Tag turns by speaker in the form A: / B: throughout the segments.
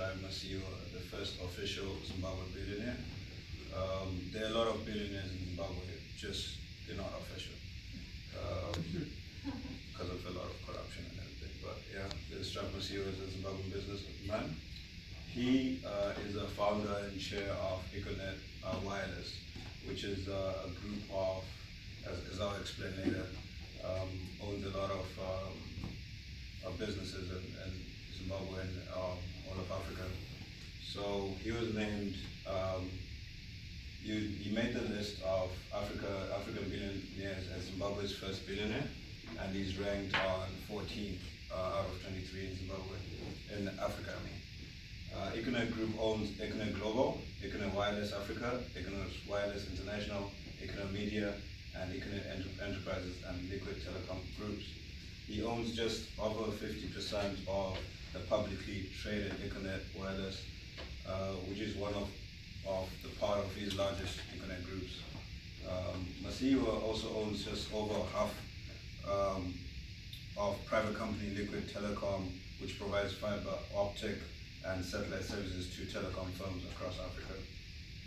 A: Strive Masiyiwa, the first official Zimbabwe billionaire. There are a lot of billionaires in Zimbabwe, just they're not official because of a lot of corruption and everything. But yeah, Strive Masiyiwa is a Zimbabwean businessman. He is a founder and chair of Econet Wireless, which is a group of, as I'll explain later, owns a lot of businesses in Zimbabwe and all of Africa. So he was named, he made the list of African billionaires as Zimbabwe's first billionaire, and he's ranked on 14th out of 23 in Zimbabwe, in Africa, I mean. Econet Group owns Econet Global, Econet Wireless Africa, Econet Wireless International, Econet Media, and Econet Enterprises and Liquid Telecom groups. He owns just over 50% of the publicly traded Econet Wireless, which is one of the part of his largest Econet groups. Masiyiwa also owns just over half of private company Liquid Telecom, which provides fiber optic and satellite services to telecom firms across Africa.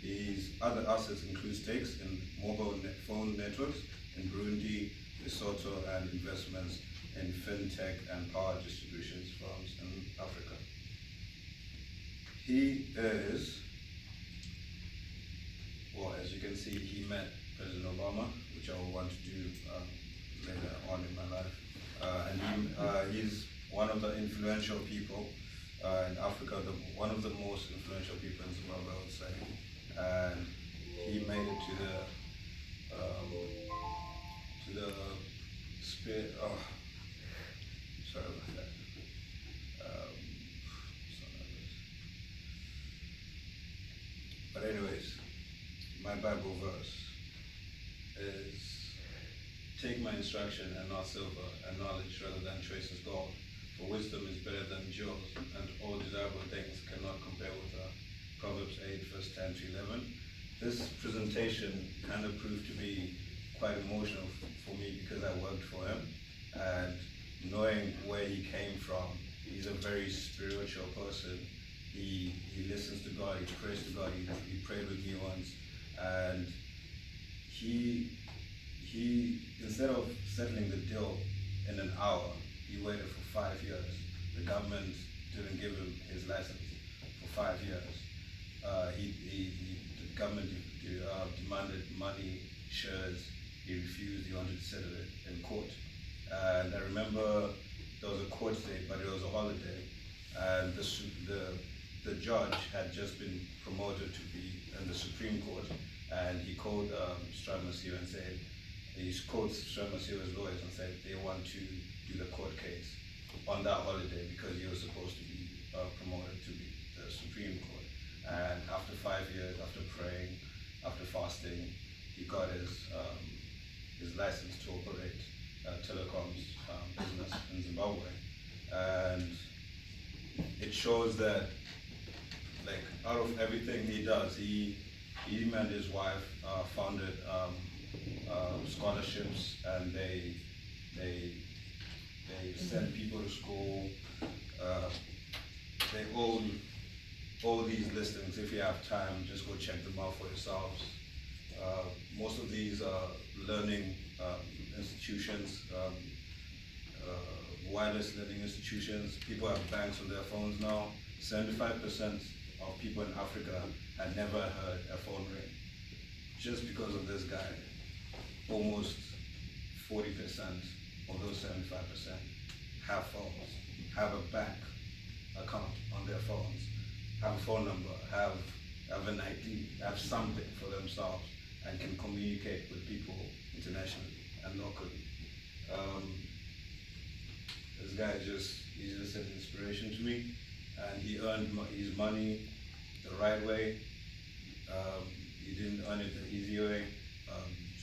A: His other assets include stakes in mobile phone networks in Burundi, Lesotho, and investments in fintech and power distributions firms in Africa. He is, well, as you can see, he met President Obama, which I will want to do later on in my life. And he's one of the influential people in Africa, one of the most influential people in Zimbabwe, I would say. And he made it to the spirit. Oh, sorry about that. But anyways, my Bible verse is, "Take my instruction and not silver, and knowledge rather than choicest gold. For wisdom is better than jewels, and all desirable things cannot compare with her." Proverbs 8, verse 10 to 11. This presentation kind of proved to be quite emotional for me because I worked for him, and knowing where he came from, he's a very spiritual person. He listens to God, he prays to God. He prayed with me once, and he instead of settling the deal in an hour, he waited for 5 years. The government didn't give him his license for 5 years. The government demanded money, shares. He refused. He wanted to settle it in court. And I remember there was a court date, but it was a holiday, and the judge had just been promoted to be in the Supreme Court, and he called Strive Masiyiwa and said, he called Strive Masiyiwa's lawyers and said they want to do the court case on that holiday because he was supposed to be promoted to be the Supreme Court. And after 5 years, after praying, after fasting, he got his license to operate telecoms business in Zimbabwe. And it shows that, like, out of everything he does, he and his wife founded scholarships, and they send people to school. They own all these listings. If you have time, just go check them out for yourselves. Most of these are learning institutions, wireless learning institutions. People have banks on their phones now. 75% of people in Africa had never heard a phone ring. Just because of this guy, almost 40% of those 75% have phones, have a bank account on their phones, have a phone number, have an ID, have something for themselves, and can communicate with people internationally and locally. This guy he's just an inspiration to me, and he earned his money the right way. He didn't earn it the easy way,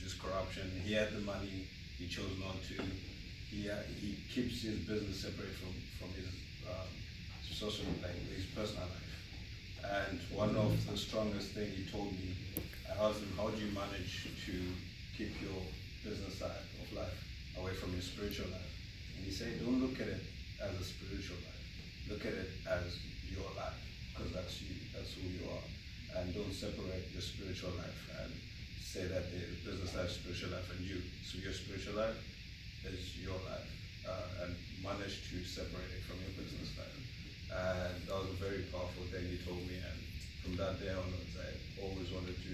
A: just corruption. He had the money, he chose not to. He keeps his business separate from his social, like his personal life. And one of the strongest things he told me, I asked him, how do you manage to keep your business side of life away from your spiritual life? And he said, don't look at it as a spiritual life. Look at it as your life. because that's you, that's who you are. And don't separate your spiritual life and say that the business life, spiritual life, and you. So your spiritual life is your life, and manage to separate it from your business life. And that was a very powerful thing you told me. And from that day onwards, I always wanted to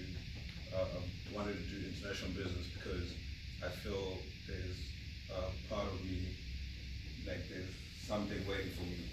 A: do international business because I feel there's part of me, like there's something waiting for me